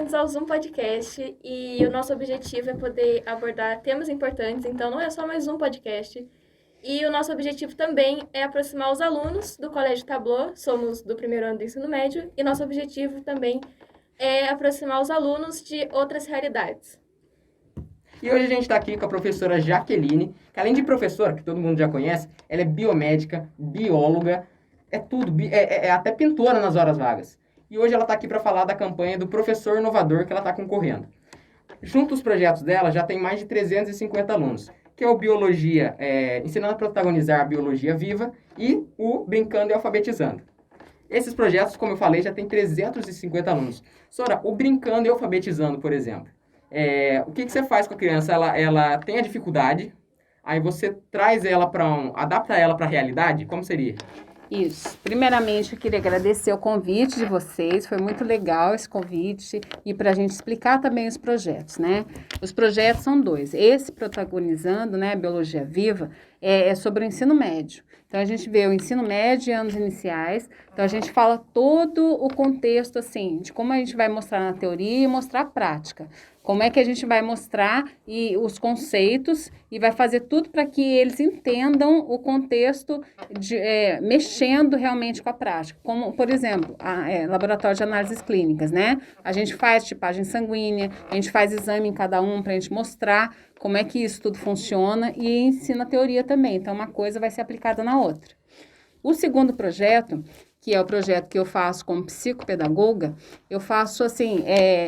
bem-vindos ao Zoom Podcast e o nosso objetivo é poder abordar temas importantes, então não é só mais um podcast. E o nosso objetivo também é aproximar os alunos do Colégio Tablô, somos do primeiro ano do ensino médio, e nosso objetivo também é aproximar os alunos de outras realidades. E hoje a gente está aqui com a professora Jaqueline, que além de professora, que todo mundo já conhece, ela é biomédica, bióloga, é tudo, é até pintora nas horas vagas. E hoje ela está aqui para falar da campanha do Professor Inovador que ela está concorrendo. Junto aos projetos dela, já tem mais de 350 alunos, que é o Biologia, ensinando a protagonizar a biologia viva e o Brincando e Alfabetizando. Esses projetos, como eu falei, já tem 350 alunos. Sora, o Brincando e Alfabetizando, por exemplo, o que você faz com a criança? Ela tem a dificuldade, aí você traz ela adapta ela para a realidade? Como seria? Isso. Primeiramente, eu queria agradecer o convite de vocês. Foi muito legal esse convite e para a gente explicar também os projetos, né? Os projetos são dois. Esse protagonizando, né, Biologia Viva, é sobre o ensino médio. Então, a gente vê o ensino médio e anos iniciais. Então, a gente fala todo o contexto, assim, de como a gente vai mostrar na teoria e mostrar a prática. Como é que a gente vai mostrar os conceitos e vai fazer tudo para que eles entendam o contexto, mexendo realmente com a prática. Como, por exemplo, laboratório de análises clínicas, né? A gente faz tipagem sanguínea, a gente faz exame em cada um para a gente mostrar como é que isso tudo funciona e ensina a teoria também. Então, uma coisa vai ser aplicada na outra. O segundo projeto, que é o projeto que eu faço como psicopedagoga, eu faço assim,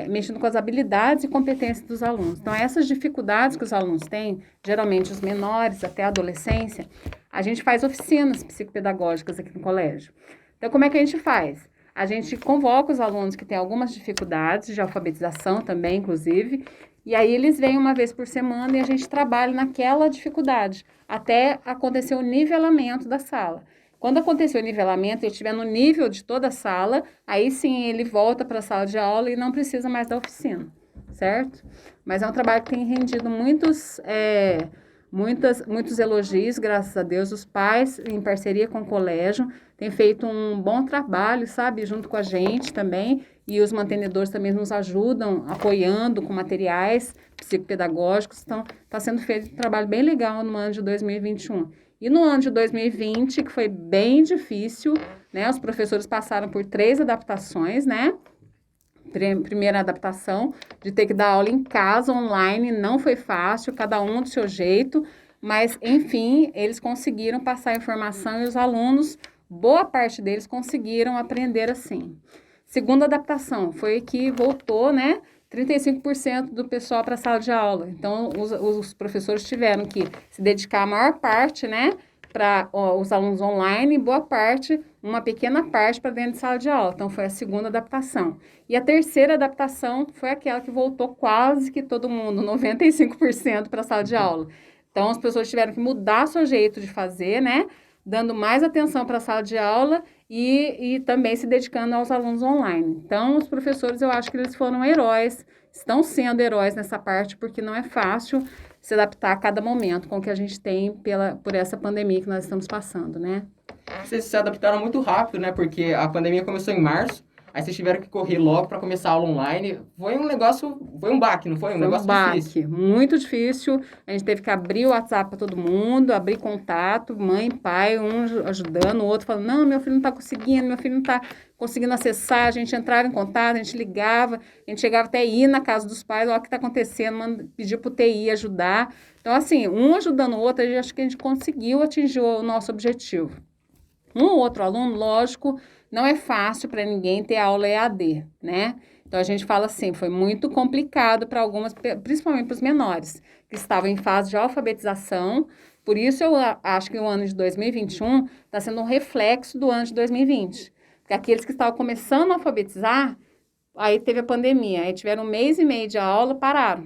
mexendo com as habilidades e competências dos alunos. Então, essas dificuldades que os alunos têm, geralmente os menores até a adolescência, a gente faz oficinas psicopedagógicas aqui no colégio. Então, como é que a gente faz? A gente convoca os alunos que têm algumas dificuldades de alfabetização também, inclusive, e aí eles vêm uma vez por semana e a gente trabalha naquela dificuldade, até acontecer o nivelamento da sala. Quando acontecer o nivelamento e ele estiver no nível de toda a sala, aí sim ele volta para a sala de aula e não precisa mais da oficina, certo? Mas é um trabalho que tem rendido muitos elogios, graças a Deus. Os pais, em parceria com o colégio, têm feito um bom trabalho, sabe, junto com a gente também, e os mantenedores também nos ajudam, apoiando com materiais psicopedagógicos. Então, está sendo feito um trabalho bem legal no ano de 2021. E no ano de 2020, que foi bem difícil, né, os professores passaram por 3 adaptações, né? Primeira adaptação, de ter que dar aula em casa, online, não foi fácil, cada um do seu jeito, mas, enfim, eles conseguiram passar a informação e os alunos, boa parte deles, conseguiram aprender assim. Segunda adaptação foi que voltou, né, 35% do pessoal para a sala de aula. Então, os professores tiveram que se dedicar a maior parte, né, para os alunos online, boa parte, uma pequena parte para dentro de sala de aula. Então, foi a segunda adaptação. E a terceira adaptação foi aquela que voltou quase que todo mundo, 95% para a sala de aula. Então, as pessoas tiveram que mudar seu jeito de fazer, né, dando mais atenção para a sala de aula e também se dedicando aos alunos online. Então, os professores, eu acho que eles foram heróis, estão sendo heróis nessa parte, porque não é fácil se adaptar a cada momento com o que a gente tem por essa pandemia que nós estamos passando, né? Vocês se adaptaram muito rápido, né? Porque a pandemia começou em março, aí vocês tiveram que correr logo para começar a aula online. Foi um negócio, foi um baque, não foi? Um negócio difícil. Muito difícil. A gente teve que abrir o WhatsApp para todo mundo, abrir contato, mãe, pai, um ajudando, o outro falando, não, meu filho não está conseguindo, meu filho não está conseguindo acessar. A gente entrava em contato, a gente ligava, a gente chegava até ir na casa dos pais, olha o que está acontecendo, pedir para o TI ajudar. Então, assim, um ajudando o outro, acho que a gente conseguiu atingir o nosso objetivo. Um ou outro aluno, lógico, não é fácil para ninguém ter aula EAD, né? Então, a gente fala assim, foi muito complicado para algumas, principalmente para os menores, que estavam em fase de alfabetização. Por isso, eu acho que o ano de 2021 está sendo um reflexo do ano de 2020. Porque aqueles que estavam começando a alfabetizar, aí teve a pandemia, aí tiveram 1 mês e meio de aula, pararam.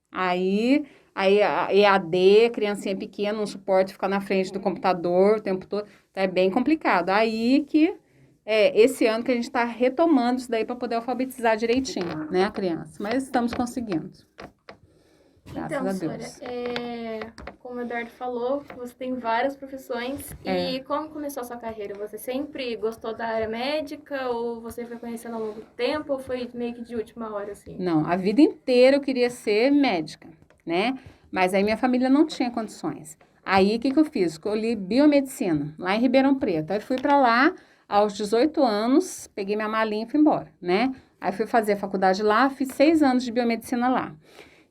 Aí a EAD, criancinha pequena, um suporte, ficar na frente do computador o tempo todo, então é bem complicado. Aí que esse ano que a gente está retomando isso daí para poder alfabetizar direitinho, né, a criança. Mas estamos conseguindo. Graças Então, a Sora, Deus. como o Eduardo falou, você tem várias profissões. E como começou a sua carreira? Você sempre gostou da área médica ou você foi conhecendo ao longo do tempo ou foi meio que de última hora, assim? Não, a vida inteira eu queria ser médica, né? Mas aí minha família não tinha condições. Aí o que eu fiz? Escolhi biomedicina, lá em Ribeirão Preto. Aí fui para lá aos 18 anos, peguei minha malinha e fui embora, né? Aí fui fazer a faculdade lá, fiz 6 anos de biomedicina lá.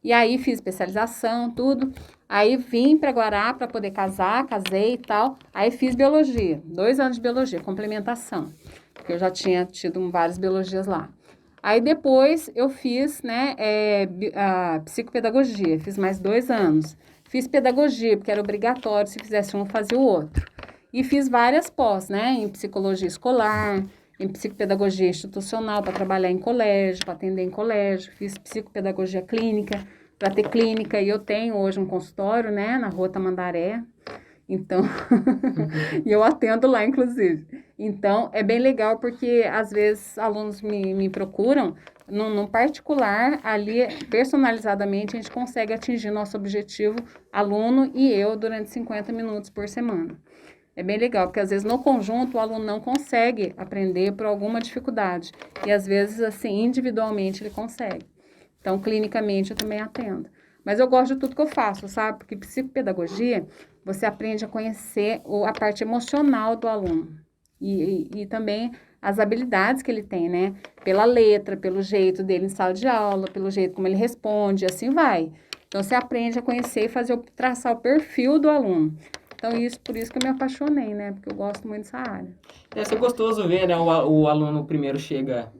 E aí fiz especialização, tudo. Aí vim para Guará para poder casar, casei e tal. Aí fiz biologia, 2 anos de biologia, complementação, porque eu já tinha tido várias biologias lá. Aí depois eu fiz, né, a psicopedagogia, fiz mais 2 anos. Fiz pedagogia, porque era obrigatório, se fizesse um, fazia o outro. E fiz várias pós, né, em psicologia escolar, em psicopedagogia institucional, para trabalhar em colégio, para atender em colégio. Fiz psicopedagogia clínica, para ter clínica, e eu tenho hoje um consultório, né, na Rua Tamandaré. Então, e eu atendo lá, inclusive. Então, é bem legal porque, às vezes, alunos me procuram, no particular, ali, personalizadamente, a gente consegue atingir nosso objetivo, aluno e eu, durante 50 minutos por semana. É bem legal, porque, às vezes, no conjunto, o aluno não consegue aprender por alguma dificuldade. E, às vezes, assim, individualmente, ele consegue. Então, clinicamente, eu também atendo. Mas eu gosto de tudo que eu faço, sabe? Porque psicopedagogia, você aprende a conhecer a parte emocional do aluno. E também as habilidades que ele tem, né? Pela letra, pelo jeito dele em sala de aula, pelo jeito como ele responde, assim vai. Então, você aprende a conhecer e traçar o perfil do aluno. Então, por isso que eu me apaixonei, né? Porque eu gosto muito dessa área. Deve ser gostoso ver, né? O aluno primeiro chega,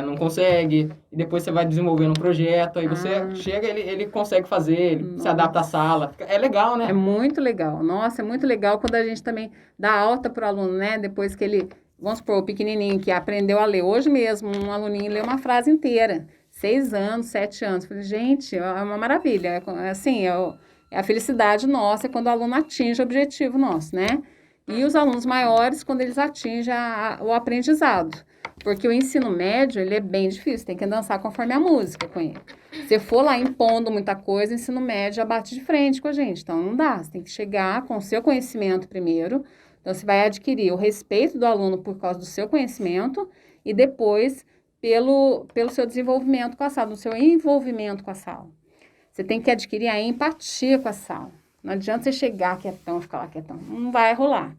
não consegue, e depois você vai desenvolvendo um projeto, aí você chega, ele consegue fazer, ele se adapta à sala. É legal, né? É muito legal. Nossa, é muito legal quando a gente também dá alta para o aluno, né? Depois que ele, vamos supor, o pequenininho que aprendeu a ler. Hoje mesmo, um aluninho leu uma frase inteira. 6 anos, 7 anos. Falei, gente, é uma maravilha. Assim, é a felicidade nossa quando o aluno atinge o objetivo nosso, né? E os alunos maiores, quando eles atingem o aprendizado. Porque o ensino médio, ele é bem difícil, tem que dançar conforme a música com ele. Se for lá impondo muita coisa, o ensino médio já bate de frente com a gente. Então, não dá. Você tem que chegar com o seu conhecimento primeiro. Então, você vai adquirir o respeito do aluno por causa do seu conhecimento e depois pelo seu desenvolvimento com a sala, no seu envolvimento com a sala. Você tem que adquirir a empatia com a sala. Não adianta você chegar quietão, ficar lá quietão. Não vai rolar.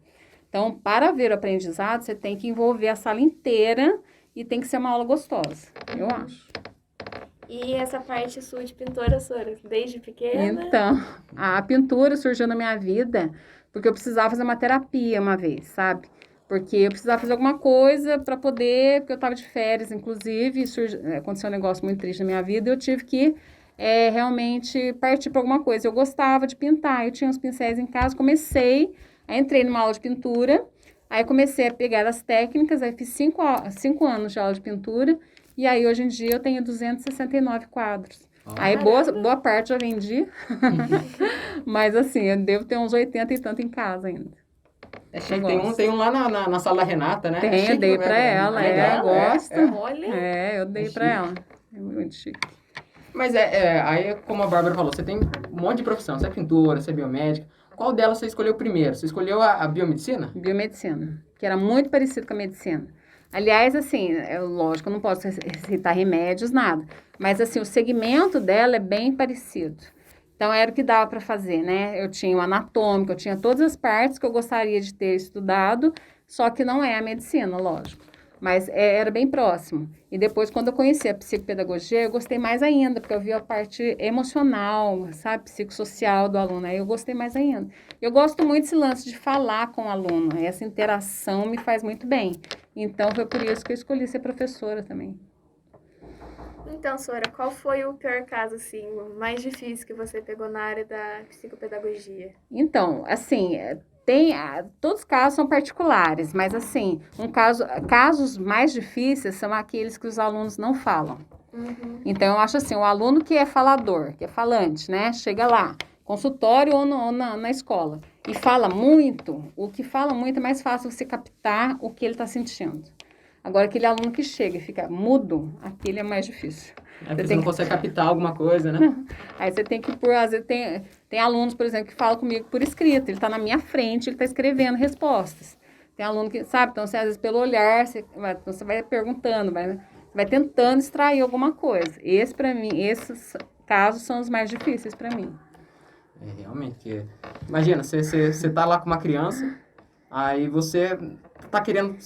Então, para ver o aprendizado, você tem que envolver a sala inteira e tem que ser uma aula gostosa, eu acho. E essa parte sua de pintora, Sora, desde pequena? Então, a pintura surgiu na minha vida porque eu precisava fazer uma terapia uma vez, sabe? Porque eu precisava fazer alguma coisa para poder, porque eu estava de férias, inclusive, aconteceu um negócio muito triste na minha vida e eu tive que realmente partir para alguma coisa. Eu gostava de pintar, eu tinha uns pincéis em casa, aí entrei numa aula de pintura, aí comecei a pegar as técnicas, aí fiz 5 anos de aula de pintura, e aí hoje em dia eu tenho 269 quadros. Aí boa parte já vendi, mas assim, eu devo ter uns 80 e tanto em casa ainda. É chique, tem um lá na sala da Renata, né? Tem, eu dei pra ela, gosta. Olha. Eu dei pra ela. É muito chique. Mas aí, como a Bárbara falou, você tem um monte de profissão. Você é pintora, você é biomédica. Qual delas você escolheu primeiro? Você escolheu a biomedicina? Biomedicina, que era muito parecido com a medicina. Aliás, assim, lógico, eu não posso recitar remédios, nada. Mas, assim, o segmento dela é bem parecido. Então, era o que dava para fazer, né? Eu tinha o anatômico, eu tinha todas as partes que eu gostaria de ter estudado, só que não é a medicina, lógico. Mas era bem próximo. E depois, quando eu conheci a psicopedagogia, eu gostei mais ainda, porque eu vi a parte emocional, sabe, psicossocial do aluno. Aí eu gostei mais ainda. Eu gosto muito desse lance de falar com o aluno. Essa interação me faz muito bem. Então, foi por isso que eu escolhi ser professora também. Então, Sora, qual foi o pior caso, assim, o mais difícil que você pegou na área da psicopedagogia? Então, assim, todos os casos são particulares, mas assim, casos mais difíceis são aqueles que os alunos não falam. Uhum. Então, eu acho assim, o aluno que é falador, que é falante, né? Chega lá, consultório ou na escola, e fala muito, o que fala muito é mais fácil você captar o que ele está sentindo. Agora, aquele aluno que chega e fica mudo, aquele é mais difícil. Porque você não consegue captar alguma coisa, né? Aí você tem que pôr, às vezes tem alunos, por exemplo, que falam comigo por escrito. Ele está na minha frente, ele está escrevendo respostas. Tem aluno que, sabe, então, às vezes pelo olhar, você vai perguntando, vai tentando extrair alguma coisa. Para mim, esses casos são os mais difíceis para mim. Realmente. Imagina, você tá lá com uma criança, aí você tá querendo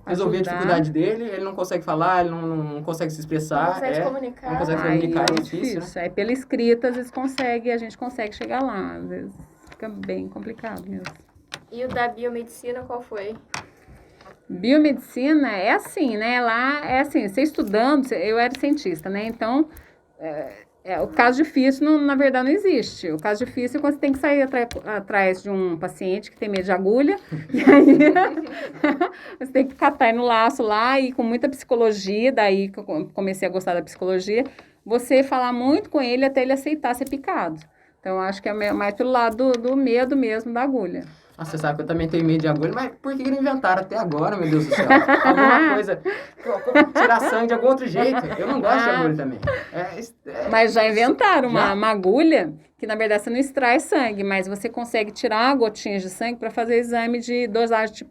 resolver a dificuldade dele, ele não consegue falar, ele não consegue se expressar. Não consegue se comunicar. Não consegue se comunicar, é difícil, né? Aí pela escrita, às vezes a gente consegue chegar lá. Às vezes fica bem complicado mesmo. E o da biomedicina, qual foi? Biomedicina é assim, né? Lá é assim, você estudando, eu era cientista, né? Então, o caso difícil, na verdade, não existe. O caso difícil é quando você tem que sair atrás de um paciente que tem medo de agulha, e aí você tem que catar no laço lá, e com muita psicologia, daí que eu comecei a gostar da psicologia, você falar muito com ele até ele aceitar ser picado. Então, eu acho que é mais pelo lado do medo mesmo da agulha. Você sabe que eu também tenho medo de agulha, mas por que não inventaram até agora, meu Deus do céu? Alguma coisa, tirar sangue de algum outro jeito. Eu não gosto de agulha também. Mas já inventaram uma agulha que, na verdade, você não extrai sangue, mas você consegue tirar gotinhas de sangue para fazer exame de dosagem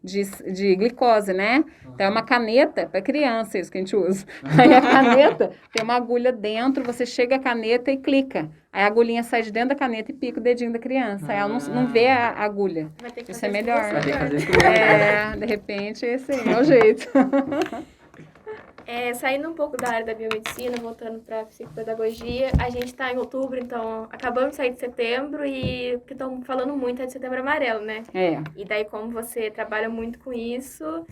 de glicose, né? Então, é uma caneta para criança, isso que a gente usa. Aí a caneta tem uma agulha dentro, você chega a caneta e clica. Aí a agulhinha sai de dentro da caneta e pica o dedinho da criança. Aí ela não vê a agulha. Isso é melhor. Vai ter que fazer isso comigo. De repente, esse é o jeito. Saindo um pouco da área da biomedicina, voltando para a psicopedagogia, a gente está em outubro, então acabamos de sair de setembro e o que estão falando muito é de Setembro Amarelo, né? E daí, como você trabalha muito com isso,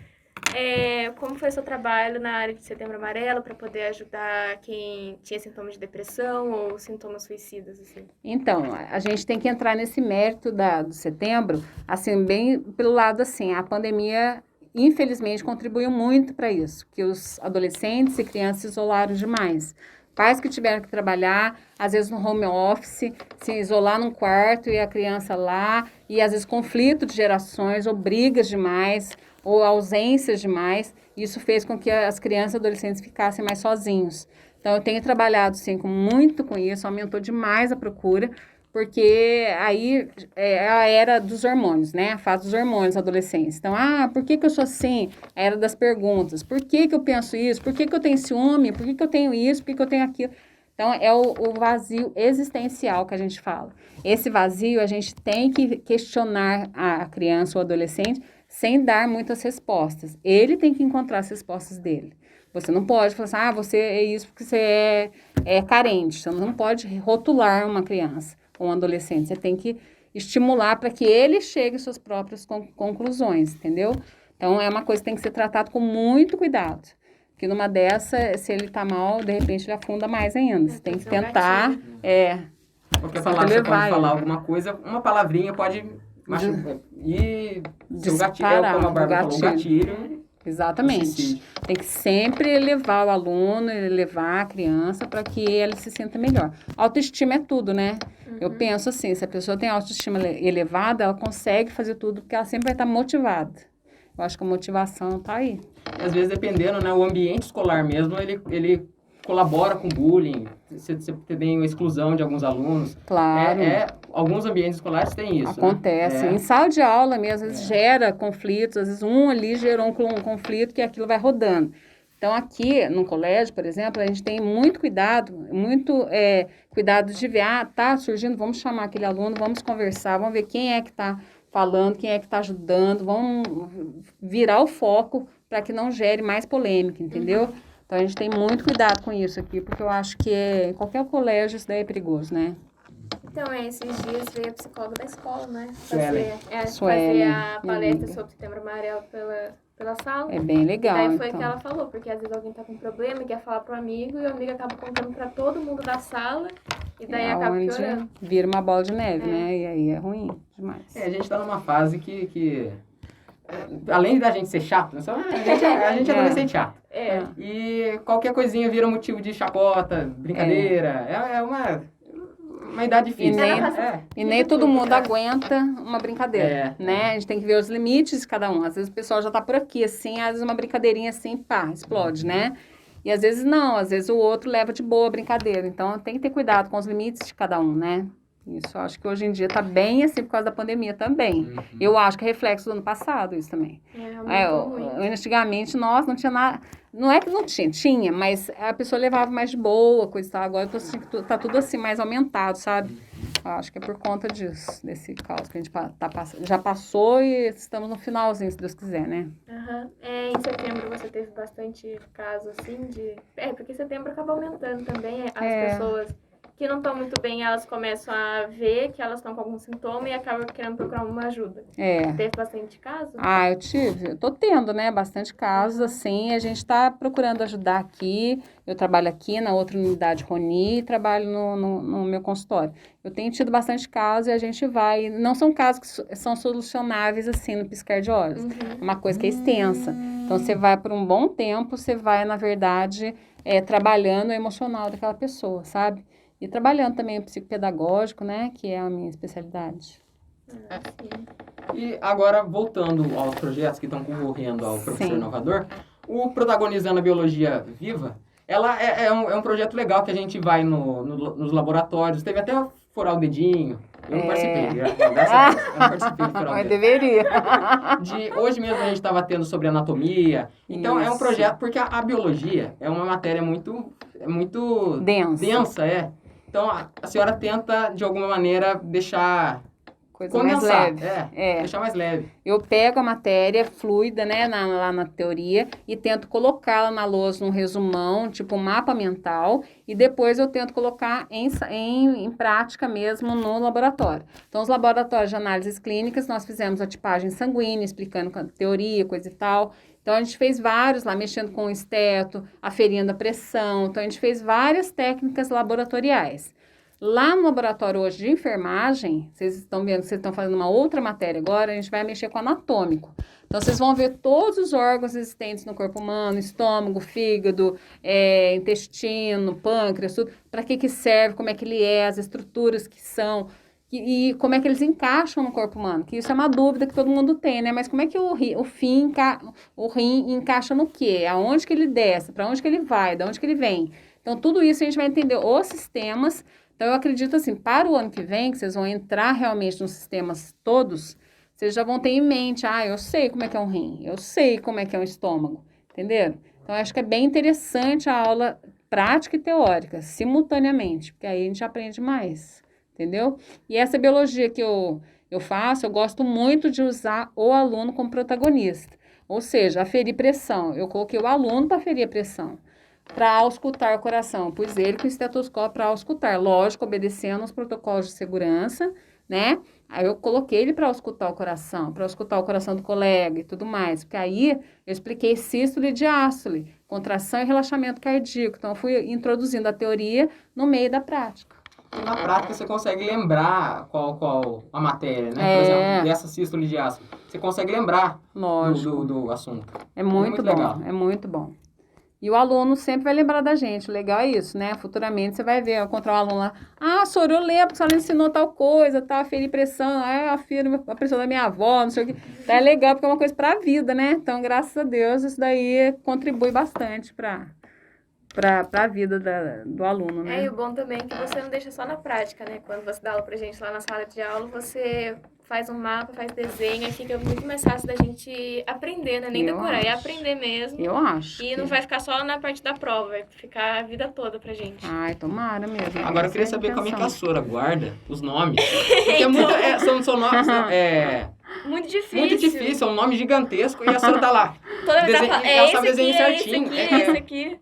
como foi o seu trabalho na área de Setembro Amarelo para poder ajudar quem tinha sintomas de depressão ou sintomas suicidas, assim? Então, a gente tem que entrar nesse mérito do setembro, assim, bem pelo lado, assim, a pandemia infelizmente contribuiu muito para isso, que os adolescentes e crianças se isolaram demais. Pais que tiveram que trabalhar, às vezes no home office, se isolar num quarto e a criança lá, e às vezes conflito de gerações, ou brigas demais, ou ausências demais. Isso fez com que as crianças e adolescentes ficassem mais sozinhos. Então, eu tenho trabalhado, sim, muito com isso, aumentou demais a procura, porque aí é a era dos hormônios, né? A fase dos hormônios na adolescência. Então, por que eu sou assim? A era das perguntas. Por que eu penso isso? Por que eu tenho ciúme? Por que eu tenho isso? Por que eu tenho aquilo? Então, é o vazio existencial que a gente fala. Esse vazio, a gente tem que questionar a criança ou adolescente sem dar muitas respostas. Ele tem que encontrar as respostas dele. Você não pode falar assim, você é isso porque você é carente. Você não pode rotular uma criança ou um adolescente. Você tem que estimular para que ele chegue às suas próprias conclusões, entendeu? Então, é uma coisa que tem que ser tratada com muito cuidado. Porque numa dessa, se ele tá mal, de repente ele afunda mais ainda. Você tem que tentar, Qualquer palavra, você pode falar alguma coisa, uma palavrinha pode machucar. E seu gatilho, como a Bárbara falou, o gatilho. Exatamente. Tem que sempre elevar o aluno, elevar a criança para que ele se sinta melhor. Autoestima é tudo, né? Eu penso assim, se a pessoa tem autoestima elevada, ela consegue fazer tudo, porque ela sempre vai estar motivada. Eu acho que a motivação está aí. E às vezes, dependendo, né, o ambiente escolar mesmo, ele colabora com bullying, você tem a exclusão de alguns alunos. Claro. Alguns ambientes escolares têm isso. Acontece. Em sala de aula mesmo, às vezes gera conflitos, às vezes um ali gerou um conflito que aquilo vai rodando. Então, aqui no colégio, por exemplo, a gente tem muito cuidado de ver, tá surgindo, vamos chamar aquele aluno, vamos conversar, vamos ver quem é que está falando, quem é que está ajudando, vamos virar o foco para que não gere mais polêmica, entendeu? Então, a gente tem muito cuidado com isso aqui, porque eu acho que em qualquer colégio isso daí é perigoso, né? Então, esses dias veio a psicóloga da escola, né? Suelen. Fazer a palestra sobre Setembro Amarelo pela sala. É bem legal, Daí foi que ela falou, porque às vezes alguém tá com problema e quer falar pro amigo, e o amigo acaba contando pra todo mundo da sala, e daí acaba piorando. Vira uma bola de neve, né? E aí é ruim demais. A gente tá numa fase que além da gente ser chato, né? A gente é adolescente chato. E qualquer coisinha vira motivo de chacota, brincadeira. É uma idade difícil. E nem todo mundo aguenta uma brincadeira, né? A gente tem que ver os limites de cada um. Às vezes o pessoal já tá por aqui, assim, às vezes uma brincadeirinha assim, pá, explode, né? E às vezes não, às vezes o outro leva de boa a brincadeira. Então tem que ter cuidado com os limites de cada um, né? Isso eu acho que hoje em dia tá bem assim por causa da pandemia também. Eu acho que é reflexo do ano passado isso também. Antigamente nós não tinha nada. Não é que não tinha, mas a pessoa levava mais de boa, coisa e tal. Agora tá tudo assim mais aumentado, sabe? Eu acho que é por conta disso, desse caos que a gente já passou e estamos no finalzinho, se Deus quiser, né? Em setembro você teve bastante caso, assim, de... porque setembro acaba aumentando também as pessoas que não estão muito bem, elas começam a ver que elas estão com algum sintoma e acabam querendo procurar uma ajuda. Teve bastante caso? Eu tô tendo, né, bastante casos, assim, a gente tá procurando ajudar aqui, eu trabalho aqui na outra unidade Roni e trabalho no meu consultório. Eu tenho tido bastante casos e a gente vai, não são casos que são solucionáveis, assim, no piscar de olhos, é uma coisa que é extensa, então você vai por um bom tempo, você vai, na verdade, trabalhando o emocional daquela pessoa, sabe? E trabalhando também o psicopedagógico, né? Que é a minha especialidade. E agora, voltando aos projetos que estão concorrendo ao Professor Inovador, o Protagonizando a Biologia Viva, ela é um projeto legal que a gente vai nos laboratórios, teve até furar o dedinho, eu não participei, graças a Deus, eu não participei de furar o Mas dedo. deveria. Hoje mesmo a gente estava tendo sobre anatomia, então é um projeto, porque a biologia é uma matéria muito densa, Então, a senhora tenta, de alguma maneira, deixar... condensar, mais leve. Deixar mais leve. Eu pego a matéria fluida, né, lá na teoria, e tento colocá-la na lousa num resumão, tipo um mapa mental, e depois eu tento colocar em prática mesmo no laboratório. Então, os laboratórios de análises clínicas, nós fizemos a tipagem sanguínea, explicando a teoria, coisa e tal. Então, a gente fez vários lá, mexendo com o esteto, aferindo a pressão. Então, a gente fez várias técnicas laboratoriais. Lá no laboratório hoje de enfermagem, vocês estão vendo que vocês estão fazendo uma outra matéria agora, a gente vai mexer com anatômico. Então, vocês vão ver todos os órgãos existentes no corpo humano, estômago, fígado, intestino, pâncreas, tudo. Para que serve, como é que ele é, as estruturas que são... E como é que eles encaixam no corpo humano, que isso é uma dúvida que todo mundo tem, né? Mas como é que o rim encaixa no quê? Aonde que ele desce? Para onde que ele vai? De onde que ele vem? Então, tudo isso a gente vai entender os sistemas. Então, eu acredito assim, para o ano que vem, que vocês vão entrar realmente nos sistemas todos, vocês já vão ter em mente, eu sei como é que é um rim, eu sei como é que é um estômago, entenderam? Então, eu acho que é bem interessante a aula prática e teórica, simultaneamente, porque aí a gente aprende mais. Entendeu? E essa biologia que eu faço, eu gosto muito de usar o aluno como protagonista. Ou seja, aferir pressão. Eu coloquei o aluno para aferir a pressão. Para auscultar o coração. Pus ele com o estetoscópio para auscultar. Lógico, obedecendo os protocolos de segurança, né? Aí eu coloquei ele para auscultar o coração do colega e tudo mais. Porque aí eu expliquei sístole e diástole, contração e relaxamento cardíaco. Então, eu fui introduzindo a teoria no meio da prática. E na prática você consegue lembrar qual a matéria, né? Por exemplo, dessa sístole de ácido. Você consegue lembrar do assunto. É muito bom, legal. É muito bom. E o aluno sempre vai lembrar da gente. O legal é isso, né? Futuramente você vai ver, eu encontrar um aluno lá. Soro, eu lembro que a senhora ensinou tal coisa, tá? Aferir pressão, eu afiro a pressão da minha avó, não sei o quê. Então é legal porque é uma coisa para a vida, né? Então, graças a Deus, isso daí contribui bastante para a vida do aluno, né? E o bom também é que você não deixa só na prática, né? Quando você dá aula pra gente lá na sala de aula, você faz um mapa, faz desenho, aí fica muito mais fácil da gente aprender, né? Nem decorar, é aprender mesmo. Eu acho. E não vai ficar só na parte da prova, vai ficar a vida toda pra gente. Ai, tomara mesmo. Agora eu queria saber como é que a senhora guarda os nomes. Porque são nomes... Muito difícil. Muito difícil, é um nome gigantesco e a senhora tá lá. Toda vez ela sabe desenhar certinho. Esse aqui.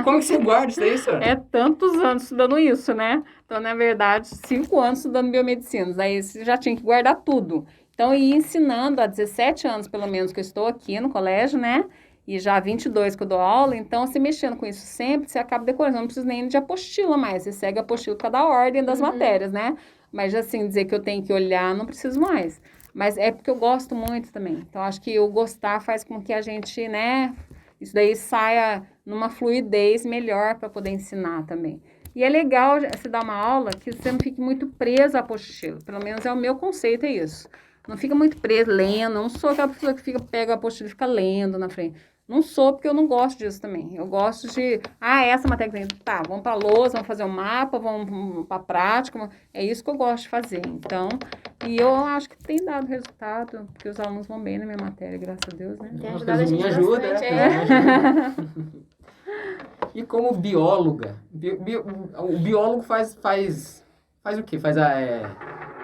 Como que você guarda isso daí, senhora? É tantos anos estudando isso, né? Então, na verdade, 5 anos estudando biomedicina. Daí você já tinha que guardar tudo. Então, eu ia ensinando há 17 anos, pelo menos, que eu estou aqui no colégio, né? E já há 22 que eu dou aula. Então, você mexendo com isso sempre, você acaba decorando. Não precisa nem de apostila mais. Você segue a apostila por causa da ordem das matérias, né? Mas, assim, dizer que eu tenho que olhar, não preciso mais. Mas é porque eu gosto muito também. Então, acho que o gostar faz com que a gente, né, isso daí saia numa fluidez melhor para poder ensinar também. E é legal você dar uma aula que você não fique muito preso à apostila. Pelo menos é o meu conceito, é isso. Não fica muito preso, lendo. Não sou aquela pessoa que pega a apostila e fica lendo na frente. Não sou, porque eu não gosto disso também. Eu gosto de, essa matéria tem, tá, vamos para a lousa, vamos fazer um mapa, vamos para a prática. É isso que eu gosto de fazer. Então, e eu acho que tem dado resultado, porque os alunos vão bem na minha matéria, graças a Deus, né? Tem Uma ajudado a gente coisinha ajuda, bastante, né? E como bióloga, o biólogo faz o quê?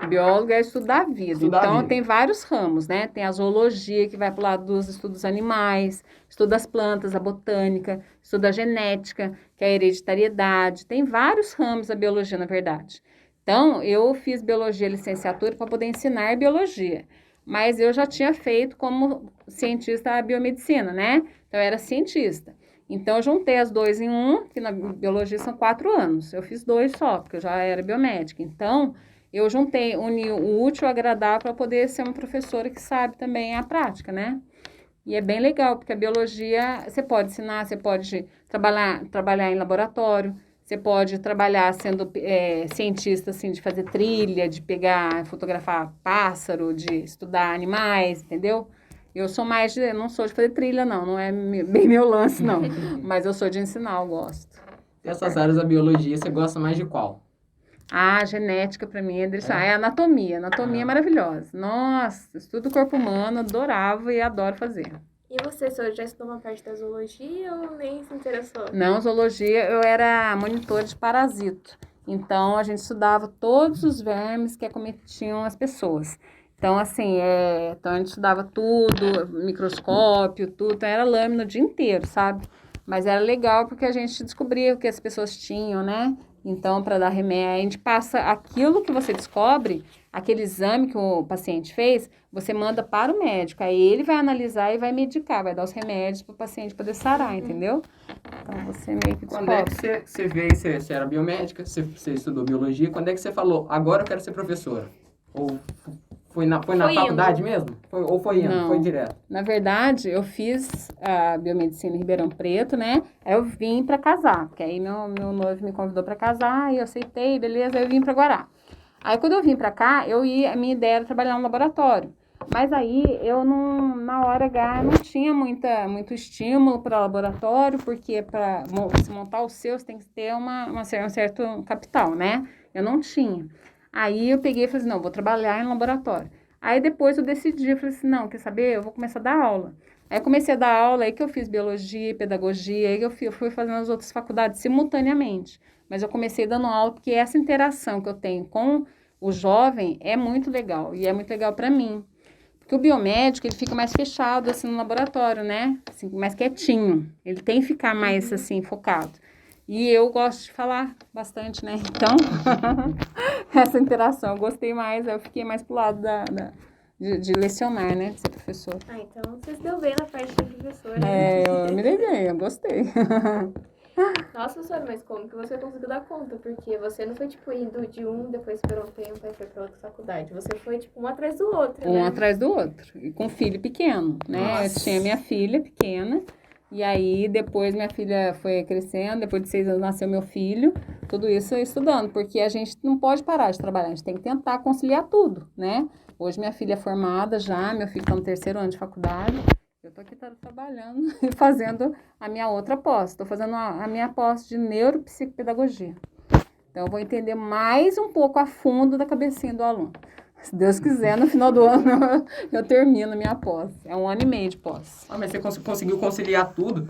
Biólogo é estudar a vida. Estudar a Então, vida. tem vários ramos, né? Tem a zoologia, que vai para o lado dos estudos animais, estuda as plantas, a botânica, estuda a genética, que é a hereditariedade. Tem vários ramos da biologia, na verdade. Então, eu fiz biologia licenciatura para poder ensinar biologia. Mas eu já tinha feito como cientista a biomedicina, né? Então, eu era cientista. Então, eu juntei as 2 em 1, que na biologia são 4 anos. Eu fiz 2 só, porque eu já era biomédica. Então, eu uni o útil ao agradável para poder ser uma professora que sabe também a prática, né? E é bem legal, porque a biologia, você pode ensinar, você pode trabalhar em laboratório, você pode trabalhar sendo cientista, assim, de fazer trilha, de pegar, fotografar pássaro, de estudar animais, entendeu? Eu sou não sou de fazer trilha, não é bem meu lance, não. Mas eu sou de ensinar, eu gosto. Dessas áreas da biologia, você gosta mais de qual? Genética para mim é anatomia. Anatomia é maravilhosa. Nossa, estudo o corpo humano, adorava e adoro fazer. E você, senhor, já estudou uma parte da zoologia ou nem se interessou? Não, zoologia, eu era monitora de parasito. Então, a gente estudava todos os vermes que acometiam as pessoas. Então, assim, então a gente estudava tudo, microscópio, tudo. Então, era lâmina o dia inteiro, sabe? Mas era legal porque a gente descobria o que as pessoas tinham, né? Então, para dar remédio, a gente passa aquilo que você descobre, aquele exame que o paciente fez, você manda para o médico. Aí ele vai analisar e vai medicar, vai dar os remédios para o paciente poder sarar, entendeu? Então, você meio que descobre. Quando é que você veio, você era biomédica, você estudou biologia, quando é que você falou, agora eu quero ser professora? Ou foi na faculdade mesmo? Ou foi indo? Não. Foi direto? Na verdade, eu fiz a biomedicina em Ribeirão Preto, né? Aí eu vim para casar, porque aí meu noivo me convidou para casar, e eu aceitei, beleza, aí eu vim para Guará. Aí quando eu vim para cá, a minha ideia era trabalhar no laboratório. Mas aí eu não, na hora H, não tinha muito estímulo para laboratório, porque para se montar o seu, você tem que ter um certo capital, né? Eu não tinha. Aí eu peguei e falei assim, não, vou trabalhar em laboratório. Aí depois eu decidi, eu falei assim, não, quer saber? Eu vou começar a dar aula. Aí eu comecei a dar aula, aí que eu fiz biologia, pedagogia, aí que eu fui fazendo as outras faculdades simultaneamente. Mas eu comecei dando aula porque essa interação que eu tenho com o jovem é muito legal, e é muito legal para mim. Porque o biomédico, ele fica mais fechado, assim, no laboratório, né? Assim, mais quietinho. Ele tem que ficar mais, assim, focado. E eu gosto de falar bastante, né? Então, essa interação, eu gostei mais, eu fiquei mais pro lado de lecionar, né? De ser professor. Então você se deu bem na parte de professora. Eu me dei bem, eu gostei. Nossa, senhora, mas como que você conseguiu dar conta? Porque você não foi, tipo, indo de um, depois esperou um tempo, aí foi pra outra faculdade. Você foi, tipo, um atrás do outro, né? Um atrás do outro. E com filho pequeno, né? Nossa. Eu tinha minha filha pequena. E aí, depois minha filha foi crescendo, depois de 6 anos nasceu meu filho, tudo isso eu estudando, porque a gente não pode parar de trabalhar, a gente tem que tentar conciliar tudo, né? Hoje minha filha é formada já, meu filho está no 3º ano de faculdade, eu estou aqui trabalhando e fazendo a minha outra pós, estou fazendo a minha pós de neuropsicopedagogia. Então, eu vou entender mais um pouco a fundo da cabecinha do aluno. Se Deus quiser, no final do ano eu termino a minha pós. É 1 ano e meio de pós. Mas você conseguiu conciliar tudo?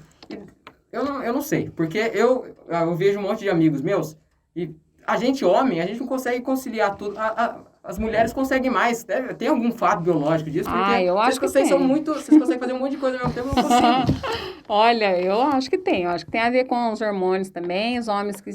Eu não sei, porque eu vejo um monte de amigos meus e a gente, homem, a gente não consegue conciliar tudo. As mulheres conseguem mais. Tem algum fato biológico disso? Porque eu acho que vocês tem. Vocês conseguem fazer um monte de coisa ao mesmo tempo, eu não consigo. Olha, eu acho que tem. Eu acho que tem a ver com os hormônios também. Os homens que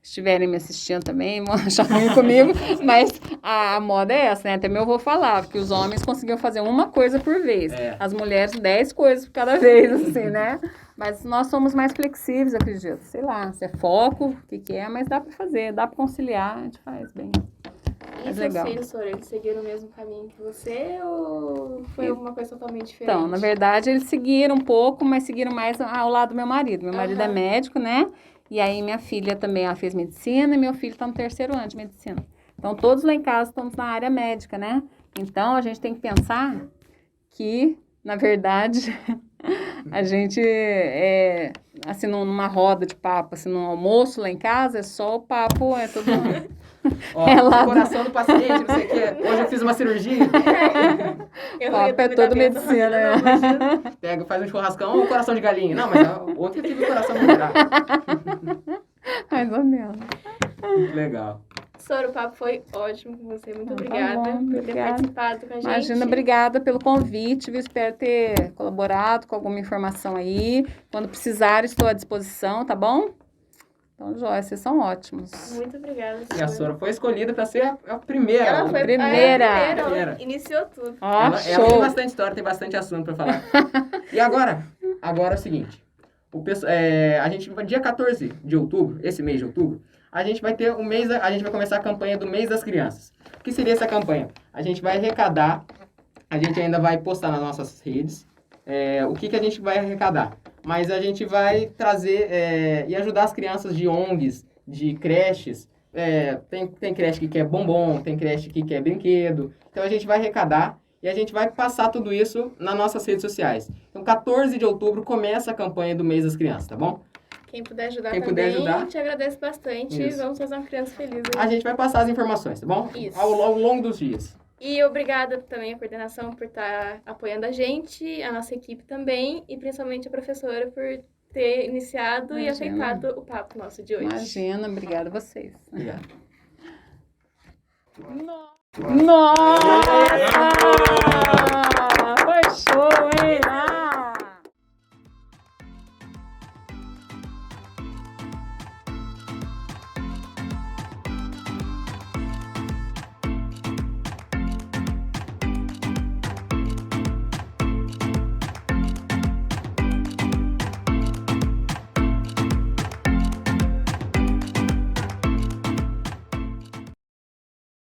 estiverem me assistindo também vão achar ruim comigo. Mas a moda é essa, né? Até meu avô falava que os homens conseguiam fazer uma coisa por vez. As mulheres 10 coisas por cada vez, assim, né? Mas nós somos mais flexíveis, acredito. Sei lá, se é foco, o que é, mas dá para fazer, dá para conciliar, a gente faz bem. E seus filhos, senhora, eles seguiram o mesmo caminho que você ou foi alguma coisa totalmente diferente? Então, na verdade, eles seguiram um pouco, mas seguiram mais ao lado do meu marido. Meu marido é médico, né? E aí minha filha também, ela fez medicina e meu filho está no 3º ano de medicina. Então, todos lá em casa estamos na área médica, né? Então, a gente tem que pensar que, na verdade, a gente, assim, numa roda de papo, assim, num almoço lá em casa, é só o papo, é todo mundo. Ó, o coração do paciente, não sei o que. Hoje eu fiz uma cirurgia. Eu Papo é todo medicina, né? Não, imagina. Pega, faz um churrascão ou coração de galinha. Não, mas ontem eu tive o coração moderado. Mais ou menos. Legal. Sora, o papo foi ótimo com você. Muito Tá obrigada bom, por ter obrigada. participado com a gente. Imagina, obrigada pelo convite, viu? Espero ter colaborado com alguma informação aí. Quando precisar, estou à disposição, tá bom? Então, Joia, vocês são ótimos. Muito obrigada, E a Sora foi escolhida para ser a primeira. Ela foi Primeira. ela iniciou tudo. Ó, Ela show! tem bastante história, tem bastante assunto para falar. E agora é o seguinte. A gente, dia 14 de outubro, esse mês de outubro, a gente vai ter a gente vai começar a campanha do Mês das Crianças. O que seria essa campanha? A gente vai arrecadar, a gente ainda vai postar nas nossas redes o que a gente vai arrecadar. Mas a gente vai trazer e ajudar as crianças de ONGs, de creches. Tem creche que quer bombom, tem creche que quer brinquedo. Então a gente vai arrecadar e a gente vai passar tudo isso nas nossas redes sociais. Então 14 de outubro começa a campanha do Mês das Crianças, tá bom? Quem puder ajudar Quem também, puder ajudar. te agradeço bastante. Isso. Vamos fazer uma criança feliz. A gente vai passar as informações, tá bom? Isso. Ao longo dos dias. E obrigada também à coordenação por estar apoiando a gente, a nossa equipe também, e principalmente a professora por ter iniciado e Imagina. aceitado o papo nosso de hoje. Imagina, obrigada a vocês. Obrigado. Nossa!